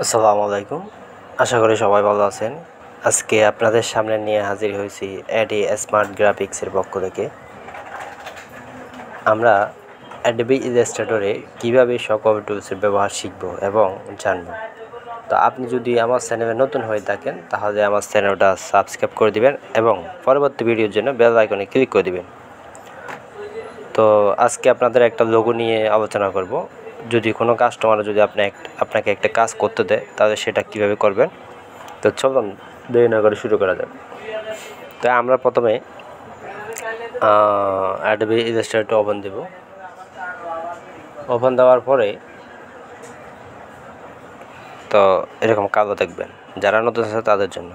আসসালামু আলাইকুম। আশা করি সবাই ভালো আছেন। আজকে আপনাদের সামনে নিয়ে হাজির হয়েছি অ্যাডি স্মার্ট গ্রাফিক্সের পক্ষ থেকে। আমরা অ্যাডোবি ইলাস্ট্রেটরে কীভাবে সকল টুলসের ব্যবহার শিখব এবং জানব। তো আপনি যদি আমার চ্যানেলে নতুন হয়ে থাকেন তাহলে আমার চ্যানেলটা সাবস্ক্রাইব করে দিবেন এবং পরবর্তী ভিডিওর জন্য বেল আইকনে ক্লিক করে দিবেন। তো আজকে আপনাদের একটা লোগো নিয়ে আলোচনা করব। যদি কোনো কাস্টমার যদি আপনাকে একটা কাজ করতে দেয় তাহলে সেটা কিভাবে করবেন। তো চলুন দেরি না করে শুরু করা যাক। তো আমরা প্রথমে অ্যাডোবি ইলাস্ট্রেটর ওপেন দেব। ওপেন দেওয়ার পরে তো এরকম কালো দেখবেন, যারা নতুন আছে তাদের জন্য।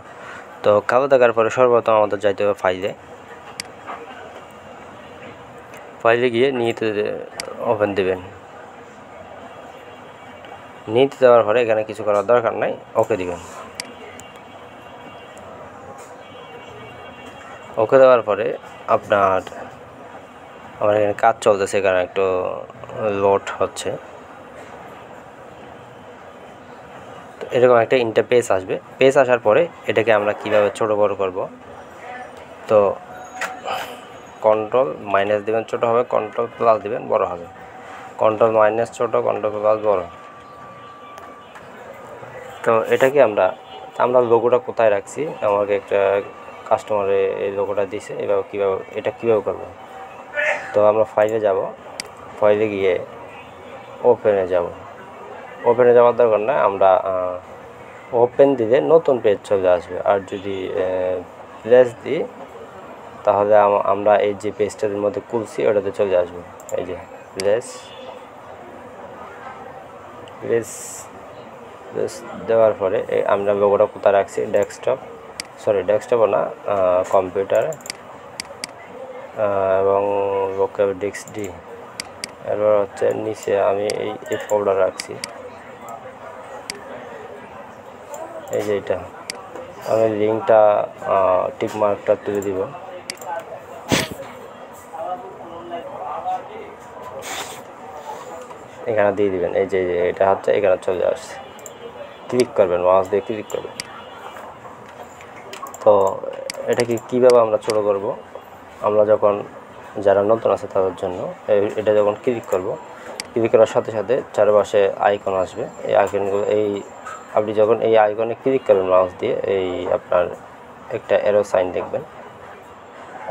তো কালো দেখার পরে সর্বপ্রথম আমাদের যাইতে হবে ফাইলে গিয়ে নিতে ওপেন দেবেন। নিতে দেওয়ার পরে এখানে কিছু করার দরকার নাই, ওকে দিবেন। ওকে দেওয়ার পরে আমার এখানে কাজ চলতেছে, এখানে একটু লোড হচ্ছে। তো এরকম একটা ইন্টারফেস আসবে। পেজ আসার পরে এটাকে আমরা কিভাবে ছোট বড় করব। তো কন্ট্রোল মাইনাস দিবেন, ছোট হবে। কন্ট্রোল প্লাস দিবেন, বড় হবে। কন্ট্রোল মাইনাস ছোট, কন্ট্রোল প্লাস বড়। তো এটাকে আমরা লোগোটা কোথায় রাখছি, আমাকে একটা কাস্টমারে এই লোগোটা দিয়েছে, এভাবে এটা কীভাবে করবো। তো আমরা ফাইলে যাব, ফাইলে গিয়ে ওপেনে যাব। ওপেনে যাওয়ার দরকার না, আমরা ওপেন দিলে নতুন পেজ চলে আসবে। আর যদি প্লেস দিই তাহলে আমরা এই যে পেজটার মধ্যে খুলছি ওটাতে চলে আসবে। এই যে প্লেস দেওয়ার পরে আমরা লোগোটা কোথায় রাখছি, ডেস্কটপ না, কম্পিউটার এবং লোকাল ডিস্ক ডি। এরপর হচ্ছে নিচে আমি এই ফোল্ডার রাখছি। এই যে এটা আমি লিঙ্কটা টিক মার্কটা তুলে দিব। এখানে দিয়ে দিবেন। এই যে এটা হচ্ছে এখানে চলে আসছে। ক্লিক করবেন, মাউস দিয়ে ক্লিক করবেন। তো এটাকে কীভাবে আমরা ছোটো করব, আমরা যখন যারা নতুন আছে তাদের জন্য এটা যখন ক্লিক করব, ক্লিক করার সাথে সাথে চারপাশে আইকন আসবে। এই আইকনগুলো আপনি যখন এই আইকনে ক্লিক করবেন মাউস দিয়ে, আপনার একটা অ্যারো সাইন দেখবেন,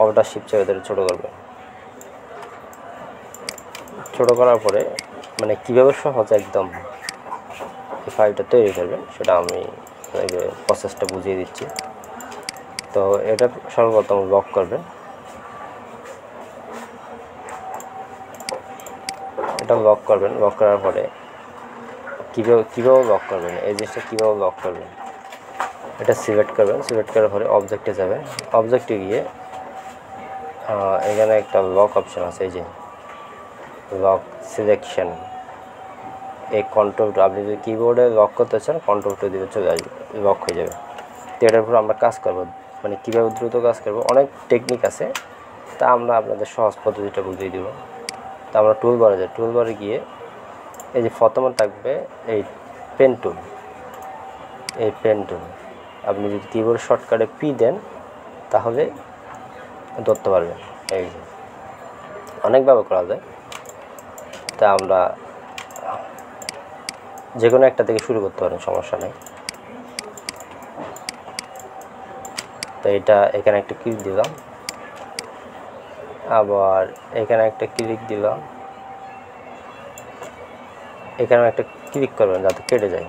অল্টার শিফট চেপে ধরে ছোটো করবেন। ছোটো করার পরে মানে কীভাবে সহজে একদম এই ফাইলটা তৈরি করবেন সেটা আমি প্রসেসটা বুঝিয়ে দিচ্ছি। তো এটা সর্বপ্রথম লক করবেন। লক করার পরে কীভাবে লক করবেন, এই জিনিসটা কীভাবে লক করবেন এটা সিলেক্ট করবেন। সিলেক্ট করার পরে অবজেক্টে যাবেন। অবজেক্টে গিয়ে এখানে একটা লক অপশান আছে, এই যে লক সিলেকশন। এই কন্ট্রোল আপনি যদি কিবোর্ডে লক করতে চান কন্ট্রোল টু দিলে চলে আসবে, লক হয়ে যাবে। তো এটার উপর আমরা কাজ করব, মানে কীভাবে দ্রুত কাজ করব। অনেক টেকনিক আছে, তা আমরা আপনাদের সহজ পদ্ধতিটা বুঝিয়ে দেব। তা আমরা টুলবারে যাই। টুলবারে গিয়ে এই যে প্রথমে থাকবে এই পেন টুল। এই পেন টুল আপনি যদি কিবোর্ড শর্টকাটে পি দেন তাহলে ধরতে পারবেন। এই অনেকভাবে করা যায়। তা আমরা যে কোনো একটা থেকে শুরু করতে পারেন, সমস্যা নেই। তো এখানে একটা ক্লিক দিলাম, আবার এখানে একটা ক্লিক দিলাম, এখানে একটা ক্লিক করবেন যাতে কেটে যায়।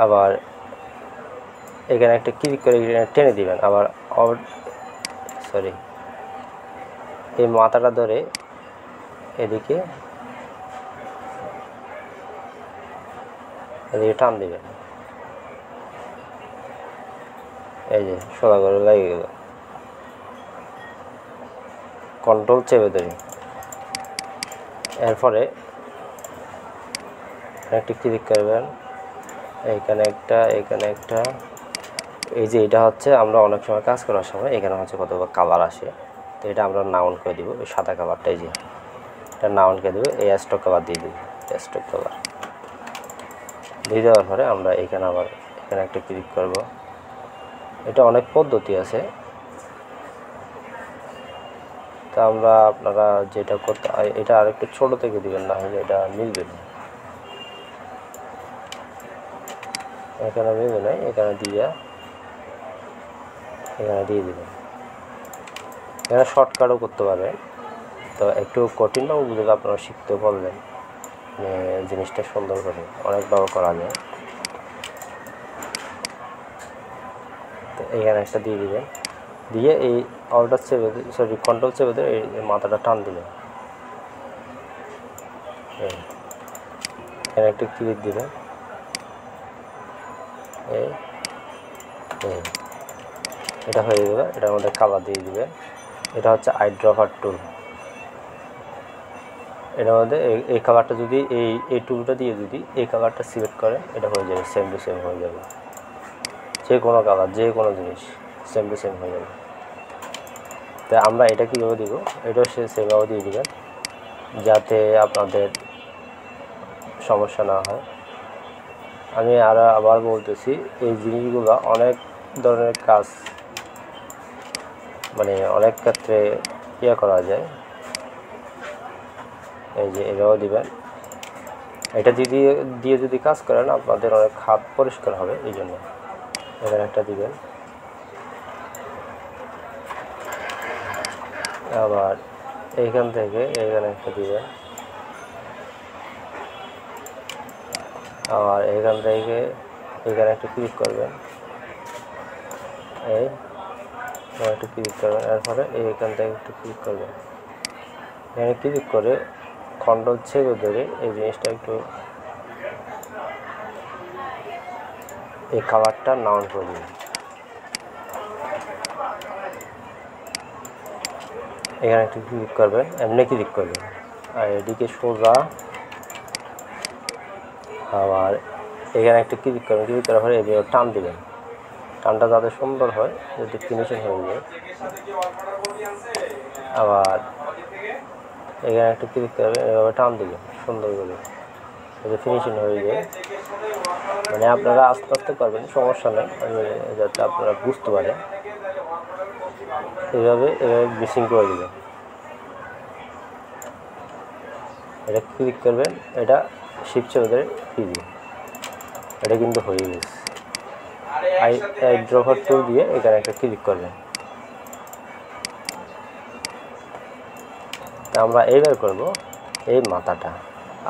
আবার এখানে একটা ক্লিক করে টেনে দিবেন। আবার এই মাথাটা ধরে এদিকে টান দিবেন। এই যে সোজা করে লেগে গেল। কন্ট্রোল চেপে ধরি। এরপরে একটা ক্লিক করবেন, এখানে একটা। এই যে এটা হচ্ছে আমরা অনেক সময় কাজ করার সময় এখানে হচ্ছে কতবার কালার আসে, তো এটা আমরা নাউন করে দিব। এই সাদা কালারটা, এই যে এটা নাউন করে দেবো। এই স্টক কালার দিয়ে দিব, স্টক কালার দিয়ে দেওয়ার পরে আমরা এখানে আবার এখানে একটা ক্লিক করব। এটা অনেক পদ্ধতি আছে, তা আমরা আপনারা যেটা করতে এটা আরেকটু ছোট থেকে দিবেন, না হলে এটা মিলবে না। এখানে মিলবে না, এখানে দিয়ে দেবেন। এখানে শর্টকাটও করতে পারবেন, তো একটু কঠিনটাও বুঝে আপনারা শিখতে পারবেন, জিনিসটা সুন্দর করে অনেকভাবে করা যায়। তো এখানে একটা দিয়ে দিবেন, দিয়ে এই অল্টার চেপে কন্ট্রোল চেপে দিয়ে এই মাথাটা টান দিবেন। এখানে একটা ক্লিক দিবেন, এটা হয়ে যাবে। এটার মধ্যে কালার দিয়ে দিবেন। এটা হচ্ছে আই ড্রপার টুল। এটার মধ্যে এই কালারটা যদি এই টুলটা দিয়ে যদি এই কালারটা সিলেক্ট করেন, এটা হয়ে যাবে সেম টু সেম হয়ে যাবে। যে কোনো কালার, যে কোনো জিনিস সেম টু সেম হয়ে যাবে। তো আমরা এটা কীভাবে দিব, এটাও সেভাবে দিয়ে দিবেন, যাতে আপনাদের সমস্যা না হয়। আমি আবার বলতেছি, এই জিনিসগুলো অনেক ধরনের কাজ, মানে অনেক ক্ষেত্রে করা যায়। এই যে এভাবে দিবেন, এটা দিয়ে যদি কাজ করেন আপনাদের অনেক হাত পরিষ্কার হবে। এই জন্য এখানে একটা দিবেন, আবার এইখান থেকে এখানে একটা দিবেন, আবার এখান থেকে এখানে একটা ক্লিক করবেন, একটা ক্লিক করবেন, এরপরে এইখান থেকে একটু ক্লিক করবেন। এখানে ক্লিক করে কন্ট্রোল চেপে ধরে এই জিনিসটা একটু এই কালারটা নাউন করে দিন। এখানে একটু ক্লিক করবেন, এমনি ক্লিক করবেন, আর এদিকে সোজা, আবার এখানে একটা ক্লিক করবেন। ক্লিক করার পরে এভাবে টান দিবেন, টানটা যাতে সুন্দর হয়, যদি ফিনিশিং হয়ে যায়। আবার এখানে একটা ক্লিক করবেন, এভাবে টান দিবেন সুন্দর করে, যাতে ফিনিশিং হয়ে যায়। মানে আপনারা আস্তে আস্তে করবেন, সমস্যা নেই, যাতে আপনারা বুঝতে পারেন। এভাবে মিসিং করে দেবেন। এটা ক্লিক করবেন, এটা শিফট চেপে দিবেন, এটা কিন্তু হয়ে গেছে। আই ড্রপার টুল দিয়ে এখানে একটা ক্লিক করবেন। তা আমরা এইবার করব এই মাথাটা।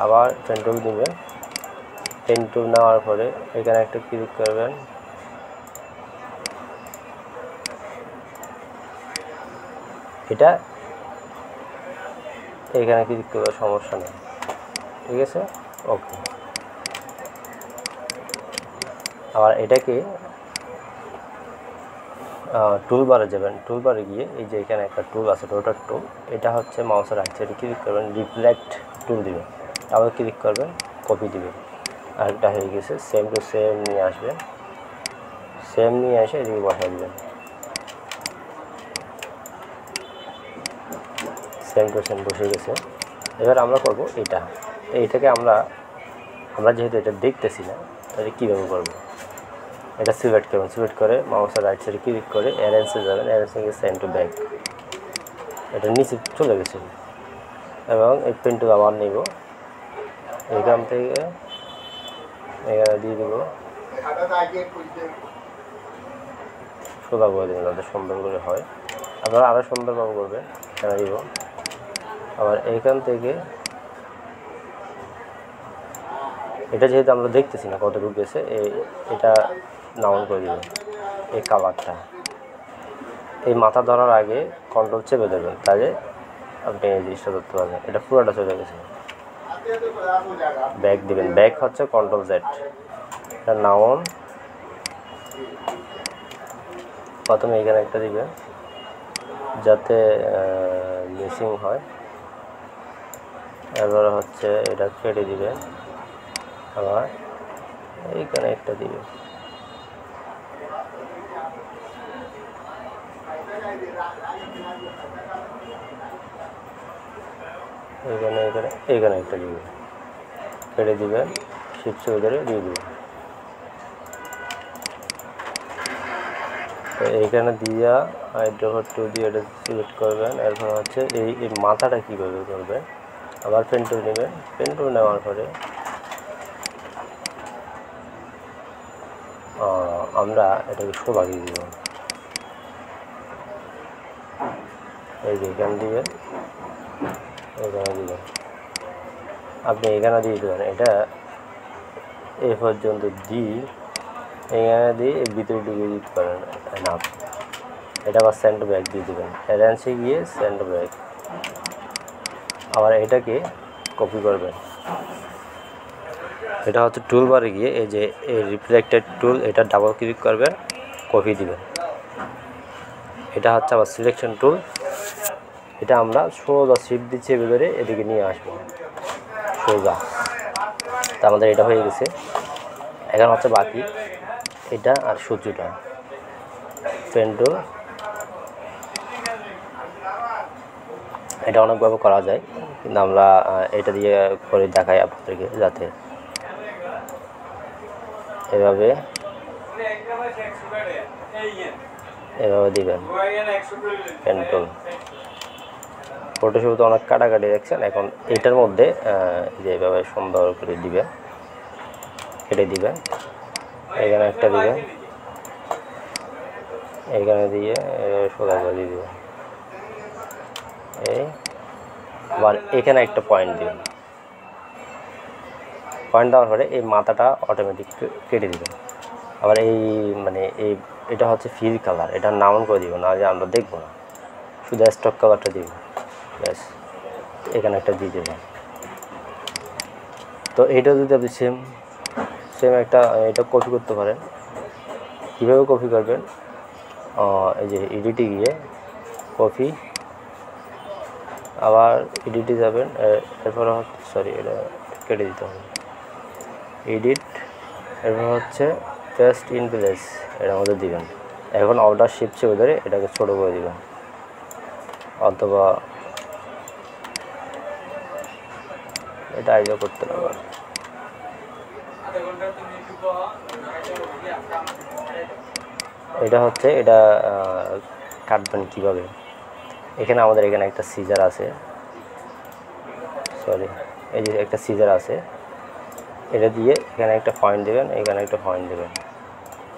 আবার পেন টুল দিবেন, পেন টুল নেওয়ার পরে এখানে একটা ক্লিক করবেন, এটা এখানে ক্লিক করবে, সমস্যা নেই, ঠিক আছে, ওকে। আবার এটাকে টুলবারে যাবেন, টুলবারে গিয়ে এই যে এখানে একটা টুল আছে, রোটার টুল, এটা হচ্ছে মাউসের রাইট সাইডে ক্লিক করবেন, রিফ্লেক্ট টুল দিবেন, আবার ক্লিক করবেন, কপি দিবেন। আরেকটা হয়ে গেছে, সেম টু সেম নিয়ে আসবেন, সেম নিয়ে এসে এদিকে বসাই দেবেন, সেম টু সেম বসে গেছে। এবার আমরা করব এইটাকে আমরা যেহেতু এটা দেখতেছি না, তাহলে কীভাবে করবো, এটা সিলেক্ট করবেন, সিলেক্ট করে মাউসের রাইট সাইডে ক্লিক করে অ্যারেঞ্জে যাবেন, অ্যারেঞ্জে গিয়ে সেন্ড টু ব্যাক, এটা নিচে চলে গেছে। এবং এই পেন টুল আবার নিব, এখান থেকে এখানে দিয়ে দেব, সোজা করে দেবেন যাতে সুন্দর করে হয়। আপনারা আরও সুন্দরভাবে করবেন, এখানে দিব। আবার এইখান থেকে এটা যেহেতু আমরা দেখতেছি না কতটুকু গেছে, এটা নাউন করে দেবেন। এই কালারটা এই মাথা ধরার আগে কন্ট্রোল চেপে দেবেন, তাহলে আপনি এই জিনিসটা ধরতে পারবেন। এটা পুরোটা চলে গেছে, ব্যাক দিবেন, ব্যাক হচ্ছে কন্ট্রোল জেড। এটা নাউন, প্রথমে এখানে একটা দিবেন যাতে মিসিং হয়। এবার হচ্ছে এটা কেটে দিবেন, আবার এইখানে একটা দিবেন, এইখানে একটা দিবেন, কেটে দিবেন, শিফট চেপে ধরে দিয়ে দেবেন। তো এইখানে দিয়া হাইড্রোভার টু দিয়ে এটা সিলেক্ট করবেন। এরপর হচ্ছে এই মাথাটা কীভাবে করবেন, আবার পেন টুল নেবেন। পেন টুল নেওয়ার পরে আমরা এটাকে সোজা দিয়ে দিব। এই যে এখানে দিবেন, এখানে দিবেন, আপনি এখানে দিয়ে দেবেন। এটা এই পর্যন্ত দিই, এখানে দিয়ে ভিতরে ঢুকিয়ে দিতে পারেন না। এটা আবার সেন্টার ব্যাক দিয়ে দেবেন, অ্যারেঞ্জে গিয়ে সেন্টার ব্যাক। আবার এটাকে কপি করবেন। এটা হচ্ছে টুল বারে গিয়ে এই যে এই রিফ্লেক্টেড টুল, এটা ডাবল ক্লিক করবেন, কপি দিবেন। এটা হচ্ছে আবার সিলেকশন টুল, এটা আমরা সোজা শিফট দিচ্ছি ভেতরে এদিকে নিয়ে আসবো সোজা। তা আমাদের এটা হয়ে গেছে। এখন হচ্ছে বাকি এটা আর সূর্যটা। পেন টুল, এটা অনেকভাবে করা যায়, কিন্তু আমরা এটা দিয়ে করে দেখাই আপনাদেরকে, যাতে এভাবে দিবেন পেন টুল। ফটোশুতে অনেক কাটাকাটি দেখছেন। এখন এটার মধ্যে যেভাবে সুন্দর করে দিবেন, কেটে দিবেন। এখানে একটা দিবেন, এখানে দিয়ে সোজা করে দিয়ে দিবেন। এই আবার এখানে একটা পয়েন্ট দিবেন। পয়েন্ট দেওয়ার পরে এই মাথাটা অটোমেটিক কেটে দিবেন। আবার এই মানে এটা হচ্ছে ফিল কালার, এটা নাউন করে দিব না, যে আমরা দেখবো না, শুধু স্টক কালারটা দিব। ব্যাস, এখানে একটা দিয়ে দেবেন। তো এইটা যদি আপনি সেম একটা এটা কপি করতে পারেন। কীভাবে কপি করবেন, এই যে এডিটে গিয়ে কপি, আবার এডিটে যাবেন। এরপর সরি, এটা কেটে দিতে হবে। এডিট, এরপর হচ্ছে পেস্ট ইন প্লেস, এটার মধ্যে দিবেন। এখন অর্ডার শিফট চেপে ধরে এটাকে ছোটো করে দিবেন, অথবা এটা আইডিয়া করতে পারবেন। এটা হচ্ছে এটা কাটবেন কীভাবে, এখানে আমাদের এখানে একটা সিজার আছে, সরি এই যে একটা সিজার আছে, এটা দিয়ে এখানে একটা পয়েন্ট দেবেন, এখানে একটা পয়েন্ট দেবেন।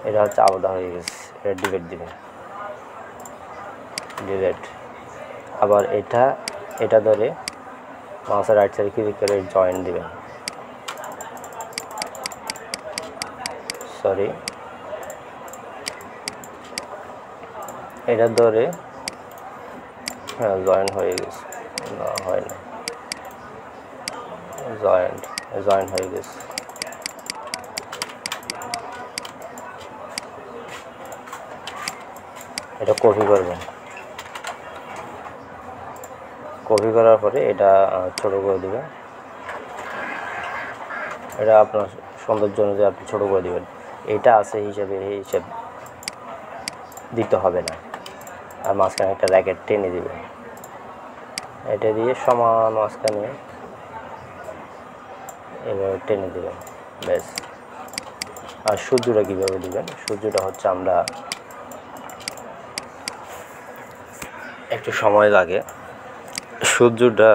এটা হচ্ছে আলাদা হয়ে গেছে, এটা ডিলিট দিবেন, ডিলিট। আবার এটা ধরে মাউসের রাইট সাইডে ক্লিক করে জয়েন দিবেন, সরি এটা ধরে, হ্যাঁ জয়েন হয়ে গেছে, না হয় না, জয়েন হয়ে গেছে। এটা কপি করবেন, কপি করার পরে এটা ছোটো করে দেবেন। এটা আপনার সৌন্দর্য অনুযায়ী আপনি ছোটো করে দেবেন। এটা আছে হিসাবে এই হিসাব দিতে হবে না। আর মাঝখানে একটা র্যাকেট টেনে দেবেন, এটা দিয়ে সমান মাঝখানে এভাবে টেনে দেবেন, ব্যাস। আর সূর্যটা কীভাবে দেবেন, সূর্যটা হচ্ছে আমরা একটু সময় লাগে। সূর্যটা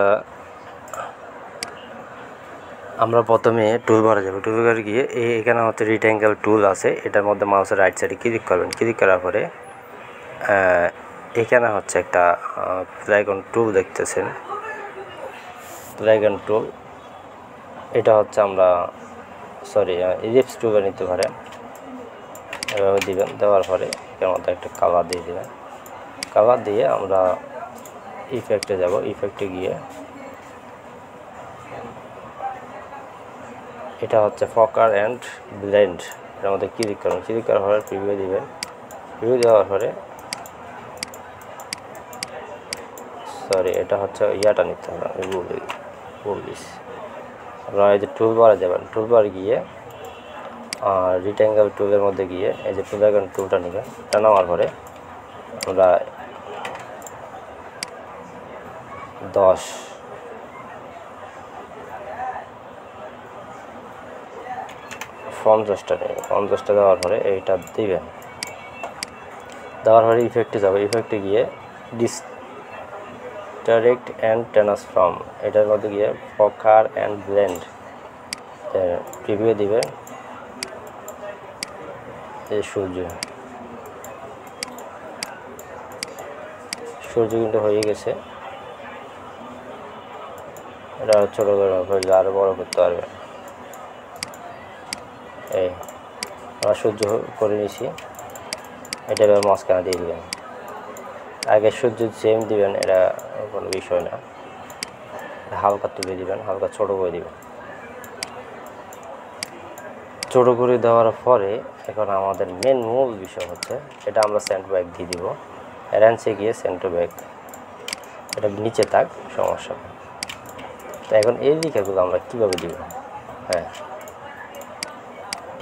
আমরা প্রথমে টুলবারে যাবো, টুলবারে গিয়ে এখানে হচ্ছে রেক্ট্যাঙ্গেল টুল আছে, এটার মধ্যে মাউসের রাইট সাইডে ক্লিক করবেন। ক্লিক করার পরে এখানে হচ্ছে একটা প্লাগইন টুল দেখতেছেন, প্লাগইন টুল। এটা হচ্ছে আমরা সরি ইলিপস টুলে নিতে পারেন। এভাবে দিবেন, দেওয়ার পরে এর মধ্যে একটা কালার দিয়ে দেবেন। কালার দিয়ে আমরা ইফেক্টে যাব, ইফেক্টে গিয়ে এটা হচ্ছে ফোকাস অ্যান্ড ব্লেন্ড, এর মধ্যে ক্লিক করুন। ক্লিক করার পরে প্রিভিউ দিবেন। প্রিভিউ দেওয়ার পরে সরি এটা হচ্ছে ইয়াটা নিতে হবে, আমি বলিস। আপনারা এই যে টুলবারে যাবেন, টুলবার গিয়ে রেক্ট্যাঙ্গেল টুলের মধ্যে গিয়ে এই যে প্লাগইন টুলটা নেবেন। এটা নেওয়ার পরে আমরা 10 50টা নেই, 50টা দেওয়ার পরে এইটা দিবেন। দেওয়ার পরে ইফেক্টে যাবে, ইফেক্টে গিয়ে ডিস্টারেক্ট অ্যান্ড ট্রান্সফর্ম, এটার মধ্যে গিয়ে ফকার অ্যান্ড ব্লেন্ড প্রিভিউ দিবেন। এই সূর্য কিন্তু হয়ে গেছে, এটা ছোটো করে আরও বড় করতে পারবে। এই আমরা সূর্য করে নিয়েছি, এটা এবার মাঝখানে দিয়ে দিবেন। আগে সূর্য সেম দিবেন, এটা কোনো বিষয় না, হালকা তুলে দিবেন, হালকা ছোটো করে দিবেন। ছোটো করে দেওয়ার পরে এখন আমাদের মূল বিষয় হচ্ছে এটা আমরা সেন্টার ব্যাক দিয়ে দিব। অ্যারেঞ্জে গিয়ে সেন্টার ব্যাক, এটা নিচে থাক, সমস্যা নেই। তো এখন এই লেখাগুলো আমরা কীভাবে দিব? হ্যাঁ,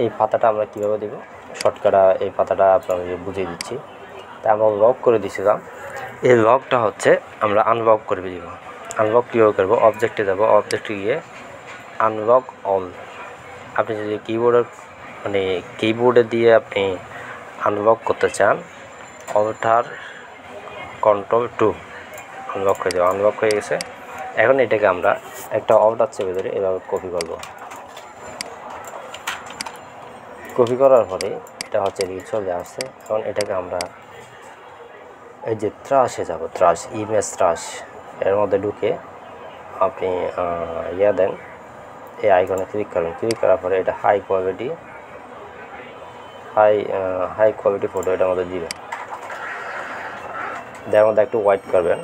এই পাতাটা আমরা কীভাবে দিব, শর্টকাটা এই পাতাটা আপনাদের বুঝিয়ে দিচ্ছি। তা আমরা লক করে দিয়েছিলাম, এই লকটা হচ্ছে আমরা আনলক করে দিব। আনলক কীভাবে করবো? অবজেক্টে যাব, অবজেক্টে গিয়ে আনলক অল। আপনি যদি কিবোর্ডে দিয়ে আপনি আনলক করতে চান, অল্টার Ctrl+2 আনলক হয়ে যাবে। আনলক হয়ে গেছে। এখন এটাকে আমরা একটা অল্টার চেপে ধরে এভাবে কপি করব। কপি করার পরে এটা হচ্ছে এদিকে চলে আসছে। এখন এটাকে আমরা এই যে ত্রাসে যাব, ত্রাস, ইমেজ ত্রাস, এর মধ্যে ঢুকে আপনি দেন, এই আইকনে ক্লিক করবেন। ক্লিক করার পরে এটা হাই কোয়ালিটি ফটো এটার মধ্যে দিবেন। দেওয়ার মধ্যে একটু হোয়াইট করবেন।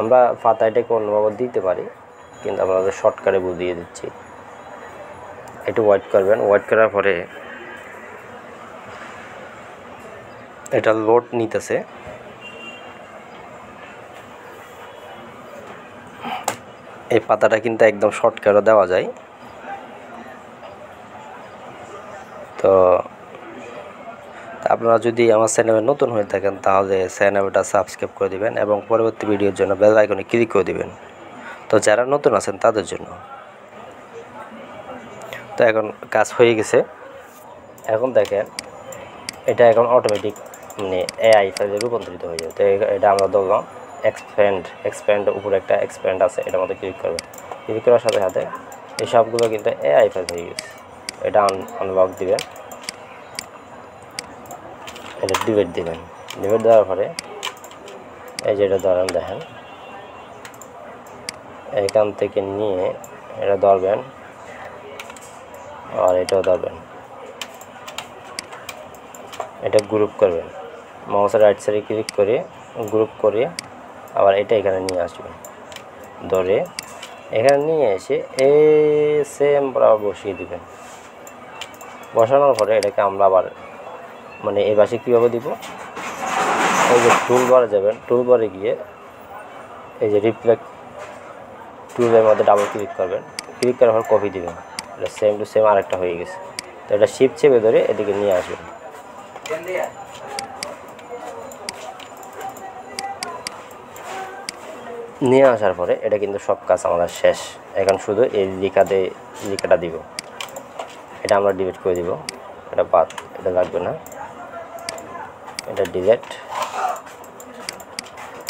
আমরা পাতাটাকে অন্যভাবে দিতে পারি, কিন্তু আপনাদের শর্টকাটে বুঝিয়ে দিচ্ছি। একটু হোয়াইট করবেন। হোয়াইট করার পরে এটা লোড নিতেছে। এই পাতাটা কিন্তু একদম শর্টকাটও দেওয়া যায়। তো আপনারা যদি আমার চ্যানেলে নতুন হয়ে থাকেন তাহলে চ্যানেলটা সাবস্ক্রাইব করে দিবেন এবং পরবর্তী ভিডিওর জন্য বেল আইকনে ক্লিক করে দিবেন। তো যারা নতুন আছেন তাদের জন্য। তো এখন কাজ হয়ে গেছে। এখন দেখেন এটা এখন অটোমেটিক এআই ফাইলে রূপান্তরিত হয়ে যাবে। তো এটা আমরা ধরলাম এক্সপ্যান্ড উপরে একটা এক্সপ্যান্ড আছে, এটার মধ্যে ক্লিক করবেন। ক্লিক করার সাথে সাথে এই সবগুলো কিন্তু এআই ফাইল হয়ে গেছে। এটা আনলক দিবেন, এটা ডিলিট দিবেন। ডিলিট দেওয়ার পরে এই যে এটা ধরেন, দেখেন এখান থেকে নিয়ে এটা ধরবেন আর এটাও ধরবেন, এটা গ্রুপ করবেন। মাউসের রাইট সাইডে ক্লিক করে গ্রুপ করে আবার এটা এখানে নিয়ে আসবেন। ধরে এখানে নিয়ে এসে সেম বরাবর বসিয়ে দিবেন। বসানোর পরে এটাকে আমরা আবার এই পাশে কীভাবে দিব, এই যে টুল বারে যাবেন, টুল বারে গিয়ে এই যে রিফ্লেক্ট টুলের মধ্যে ডাবল ক্লিক করবেন। ক্লিক করার পর কপি দিবেন। এটা সেম টু সেম আরেকটা হয়ে গেছে। তো এটা শিফট চেপে ধরে এদিকে নিয়ে আসবেন। নিয়ে আসার পরে এটা কিন্তু সব কাজ আমাদের শেষ। এখন শুধু এই লেখাটা দিব, এটা আমরা ডিলিট করে দিব। এটা বাদ, এটা লাগবে না, এটা ডিলিট।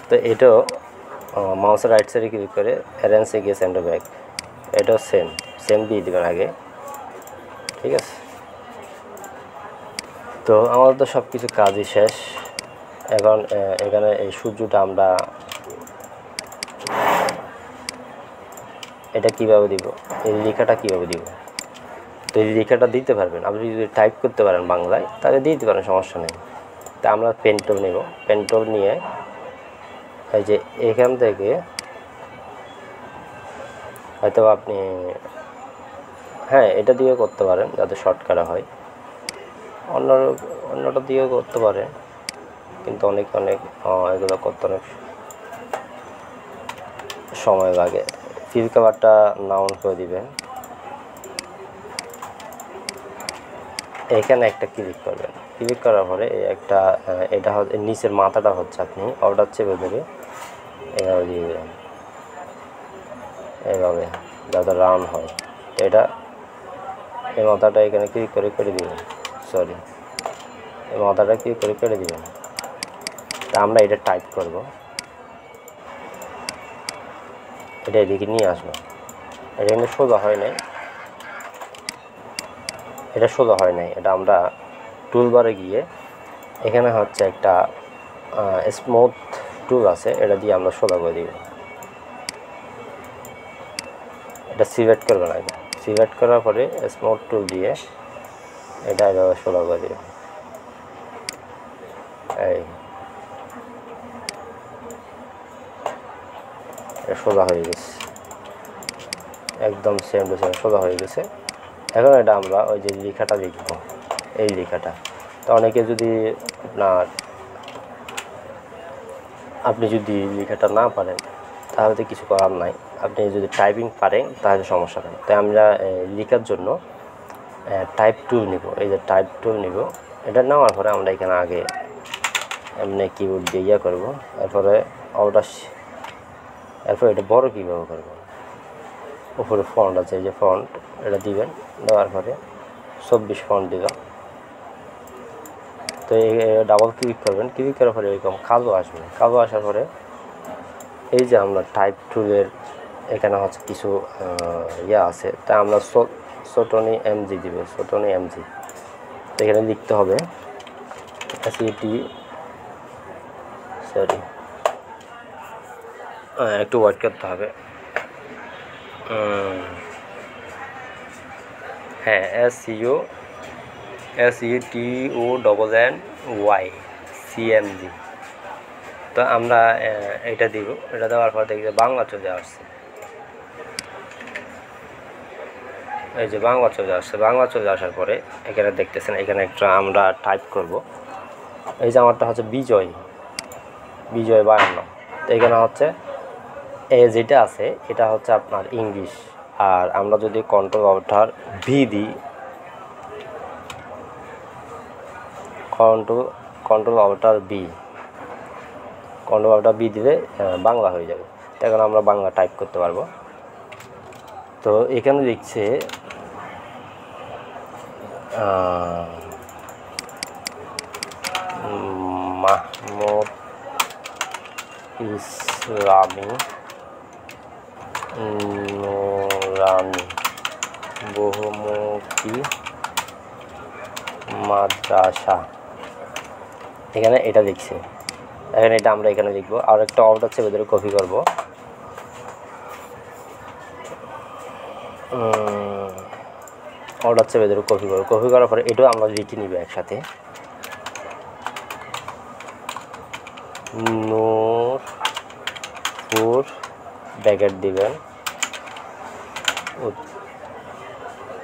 তো এটাও মাউসের রাইট সাইডে ক্লিক করে অ্যারেঞ্জে গিয়ে সেন্টার ব্যাক, এটাও সেম দিয়ে দেবেন আগে। ঠিক আছে, তো আমাদের তো সব কিছু কাজই শেষ। এখন এখানে এই সূর্যটা আমরা এটা কীভাবে দিব, এই লেখাটা কীভাবে দিব। তো এই লেখাটা দিতে পারবেন আপনি যদি টাইপ করতে পারেন বাংলায়, তাহলে দিয়ে দিতে পারেন, সমস্যা নেই। তা আমরা পেন টুল নেব। পেন টুল নিয়ে এই যে এখান থেকে হয়তো আপনি এটা দিয়েও করতে পারেন যাতে শর্টকাট হয়। অন্যটা দিয়েও করতে পারেন, কিন্তু অনেক এগুলো করতে অনেক সময় লাগে। ফিল কভারটা নাউন করে দিবেন। এখানে একটা ক্লিক করবেন। ক্লিক করার পরে এটা হচ্ছে নিচের মাথাটা হচ্ছে আপনি অর্ডার চেপে ধরে এভাবে দিয়ে দেবেন, এভাবে যাতে রাউন্ড হয়। তো এটা এই মাথাটা এখানে ক্লিক করে কেটে দিবেন, সরি এই মাথাটা ক্লিক করে কেটে দিবেন। তা আমরা এটা টাইপ করব, এটা এদিকে নিয়ে আসবো। এটা কিন্তু সোজা হয় নাই, এটা সোজা হয় নাই। এটা আমরা টুলবারে গিয়ে এখানে হচ্ছে একটা স্মুথ টুল আছে, এটা দিয়ে আমরা সোজা করে দিব। এটা সিলেক্ট করবেন আগে, সিলেক্ট করার পরে স্মুথ টুল দিয়ে এটা এভাবে সোজা করে দিব। এই এটা সোজা হয়ে গেছে, একদম সেম টু সেম সোজা হয়ে গেছে। এখন এটা আমরা ওই যে লেখাটা লিখব, এই লেখাটা। তো অনেকে যদি আপনি যদি লেখাটা না পারেন তাহলে তো কিছু করার নাই, আপনি যদি টাইপিং পারেন তাহলে সমস্যা নেই। তাই আমরা লেখার জন্য টাইপ টুল নিব, এই যে টাইপ টুল নিব। এটা নেওয়ার পরে আমরা এখানে আগে এমনি কিবোর্ড দিয়ে ইয়া করবো, এরপরে এরপর এটা বড় কীভাবে করবো, উপরে ফন্ট আছে, এই যে ফন্ট এটা দিবেন, দেওয়ার পরে 24 ফন্ট দিলাম। তো এই ডাবল ক্লিক করবেন, ক্লিক করার পরে এরকম কালো আসবে। কালো আসার পরে এই যে আমরা টাইপ টুলের এখানে হচ্ছে কিছু ইয়া আছে, তাই আমরা সোটনি এমজি দিব, সোটনি এমজি। তো এখানে লিখতে হবে এসইটি, সরি একটু ওয়াইট করতে হবে, হ্যাঁ SEUTONNY CMG। তো আমরা এটা দিব, এটা দেওয়ার পর দেখি যে বাংলা চলে আসছে। এই যে বাংলা চলে আসছে, বাংলা চলে আসার পরে এখানে দেখতেছেন এখানে একটা আমরা টাইপ করব। এই যে আমারটা হচ্ছে বিজয় 52। তো এখানে হচ্ছে যেটা আছে এটা হচ্ছে আপনার ইংলিশ। আর আমরা যদি কন্ট্রোল অল্টার ভি দিই, কন্ট্রোল অল্টার বি দিলে বাংলা হয়ে যাবে। তো এখন আমরা বাংলা টাইপ করতে পারবো। তো এখানে লিখছে মাহমুদ ইসলামী নুরানি বহুমুখী মাদ্রাসা, এখানে এটা লিখছে। এখানে এটা আমরা এখানে লিখবো। আর একটা অর্ডার আছে, ওদের কপি করব। অর্ডার চেপে ধরে কপি করবো, কপি করার পরে এটাও আমরা লিখে নিব একসাথে। নূরপুর ব্যাকেট দিবেন,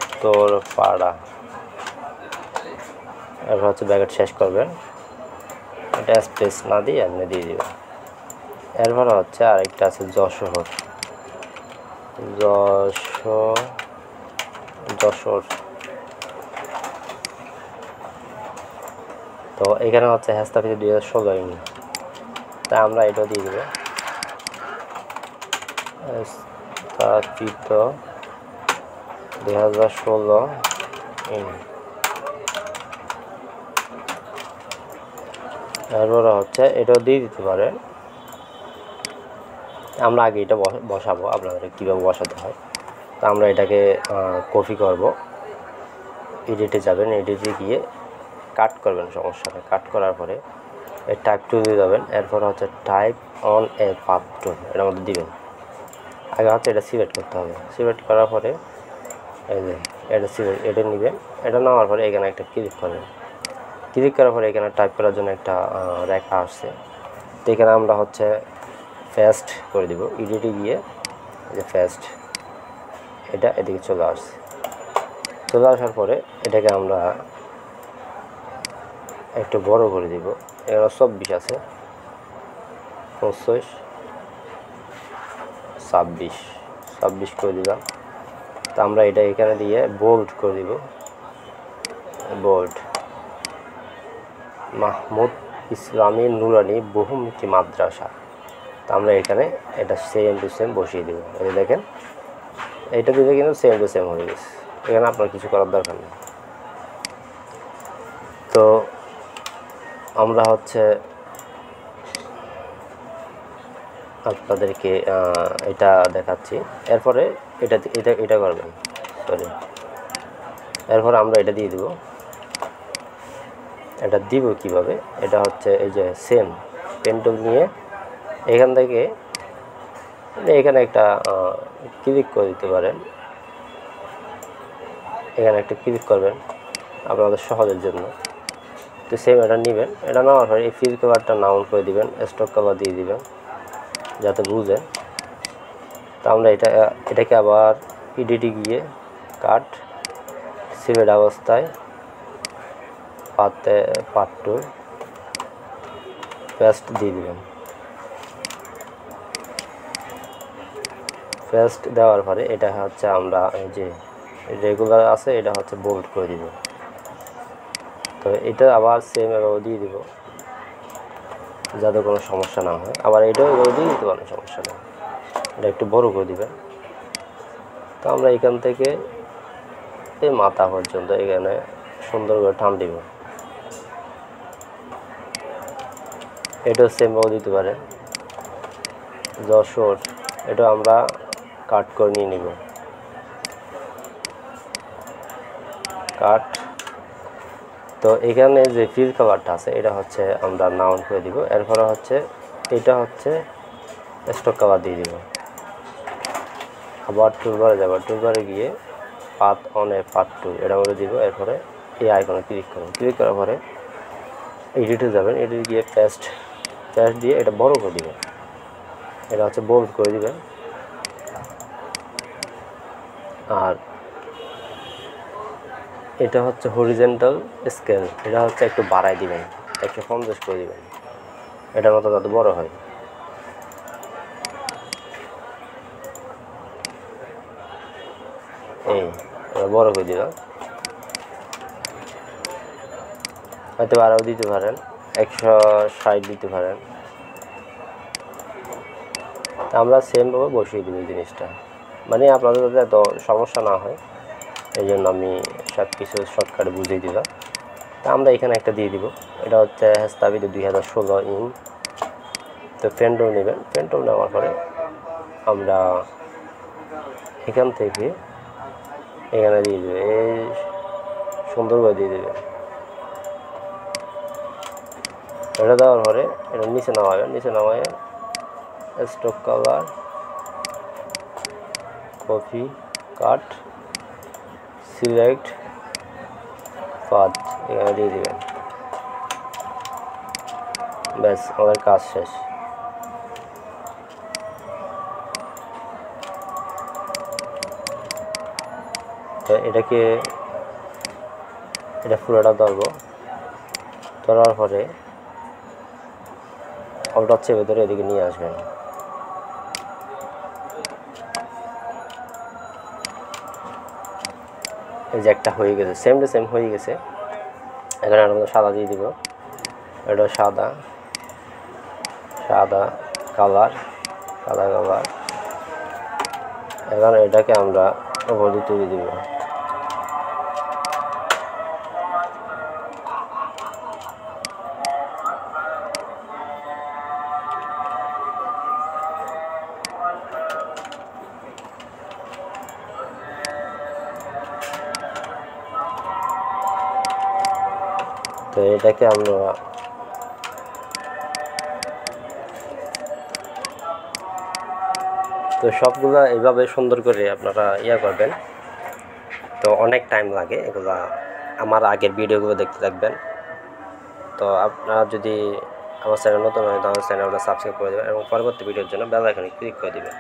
উত্তরপাড়া, এরপর হচ্ছে ব্যাকেট শেষ করবেন। এটা স্পেস না দিয়ে এমনি দিয়ে দিবেন। এরপর হচ্ছে আরেকটা আছে যশোর, তো এখানে হচ্ছে হেস্তাফিজ 2016। তাই আমরা এটাও দিয়ে দেবো হেস্তাফিজ 2016। এরপরে হচ্ছে এটাও দিয়ে দিতে পারেন। আমরা আগে এটা বসাবো, আপনাদের কীভাবে বসাতে হয়। তো আমরা এটাকে কপি করব, এডিটে যাবেন, এডিটে গিয়ে কাট করবেন, সমস্যা নেই। কাট করার পরে এই টাইপ টু দিয়ে যাবেন। এরপর হচ্ছে টাইপ অন এ পাথ টুল, এটার মধ্যে দিবেন। আগে হচ্ছে এটা সিলেক্ট করতে হবে, সিলেক্ট করার পরে এই যে এটা নেবেন। এটা নেওয়ার পরে এখানে একটা ক্লিক করবেন, ক্লিক করার পরে এখানে টাইপ করার জন্য একটা রেখা আসছে। তো এখানে আমরা হচ্ছে ফাস্ট করে দিব, এডিটে গিয়ে যে ফাস্ট, এটা এদিকে চলে আসছে। চলে আসার পরে এটাকে আমরা একটু বড় করে দিব। এখানে 24 আছে, 25, 26 করে দিলাম। তো আমরা এটা এখানে দিয়ে বোল্ড করে দিব, বোল্ড, মাহমুদ ইসলামী নুরানি বহুমুখী মাদ্রাসা। তো আমরা এখানে এটা সেম টু সেম বসিয়ে দেব। এই দেখেন এইটা দিলে কিন্তু সেম টু সেম হয়ে গেছে, এখানে আপনার কিছু করার দরকার নেই। তো আমরা হচ্ছে আপনাদেরকে এটা দেখাচ্ছি। এরপরে এটা করবেন, সরি, এরপরে আমরা এটা দিয়ে দিব। এটা দিব কিভাবে, এটা হচ্ছে এই যে সেম পেন টুল নিয়ে এখান থেকে এখানে একটা ক্লিক করে দিতে পারেন, এখানে একটা ক্লিক করবেন আপনাদের সহজের জন্য। তো সেম এটা নেবেন, এটা নেওয়ার পরে এই ফিল কভারটা নাউন করে দিবেন, স্টক কভার দিয়ে দিবেন যাতে বুঝেন। তো আমরা এটাকে আবার এডিটে গিয়ে কাট সিলেক্ট অবস্থায় পার্ট 2 পেস্ট দিয়ে দিবেন। পেস্ট দেওয়ার পরে এটা হচ্ছে আমরা এই যে রেগুলার আছে এটা হচ্ছে বোল্ড করে দিব। তো এটা আবার সেম এভাবে দিয়ে দিব যাতে কোনো সমস্যা না হয়। আবার এটাও এভাবে দিয়ে দিতে পারেন, সমস্যা নেই। এটা একটু বড় করে দিবেন। তো আমরা এখান থেকে এই মাথা পর্যন্ত এখানে সুন্দর করে টান দিব। এটাও সেমভাবে দিতে পারেন। যশোর এটা আমরা কাট করে নিয়ে নিব, কাট। তো এখানে যে ফিল কভারটা আছে এটা হচ্ছে আমরা নাউন করে দিব। এরপরে হচ্ছে এটা হচ্ছে স্টক কভার দিয়ে দিব। আবার টুলবারে যাব, টুলবারে গিয়ে পাথ অনে পার্ট 2 এটা মধ্যে দিব। এরপরে এই আইকনে ক্লিক করুন, ক্লিক করার পরে এডিটে যাবেন, এডিটে গিয়ে পেস্ট দিয়ে এটা বড় করে দিবেন। এটা হচ্ছে বোল্ড করে দিবেন। আর এটা হচ্ছে হরিজেন্টাল স্কেল, এটা হচ্ছে একটু বাড়াই দিবেন, 150 করে দিবেন, এটার মতো যাতে বড় হয়। এই বড় করে দিলাম। হয়তো আরও দিতে পারেন, 160 দিতে পারেন। আমরা সেমভাবে বসিয়ে দিব জিনিসটা, মানে আপনাদের যাতে এত সমস্যা না হয় এই জন্য আমি সব কিছু শর্টকাটে বুঝিয়ে দিলাম। তা আমরা এখানে একটা দিয়ে দিব, এটা হচ্ছে স্থাপিত 2016 ইন। তো পেন টুল নেবেন, পেন টুল নেওয়ার পরে আমরা এখান থেকে এখানে দিয়ে দেবে, এই সুন্দর করে দিয়ে দেবে। এটা দেওয়ার পরে এটা নিচে নামাবেন, নিচে নামায় স্টক কালার কপি কাট সিলেক্ট পাথ এখানে দিয়ে দেবেন। ব্যাস, আমাদের কাজ শেষ। তো এটা পুরোটা ধরবো, ধরার পরে অলটা চেপে ধরে এদিকে নিয়ে আসবেন। এই যে একটা হয়ে গেছে, সেম টু সেম হয়ে গেছে। এখানে আমরা সাদা দিয়ে দিব, এটা সাদা কালার, এখন এটাকে আমরা উপর দিয়ে তুলে দিব। তো এটাকে আমরা তো সবগুলা এইভাবে সুন্দর করে আপনারা করবেন। তো অনেক টাইম লাগে এগুলা, আমার আগের ভিডিওগুলো দেখতে থাকবেন। তো আপনারা যদি আমার চ্যানেল নতুন হয় তাহলে চ্যানেলটা সাবস্ক্রাইব করে দেবেন এবং পরবর্তী ভিডিওর জন্য বেল আইকনে ক্লিক করে দেবেন।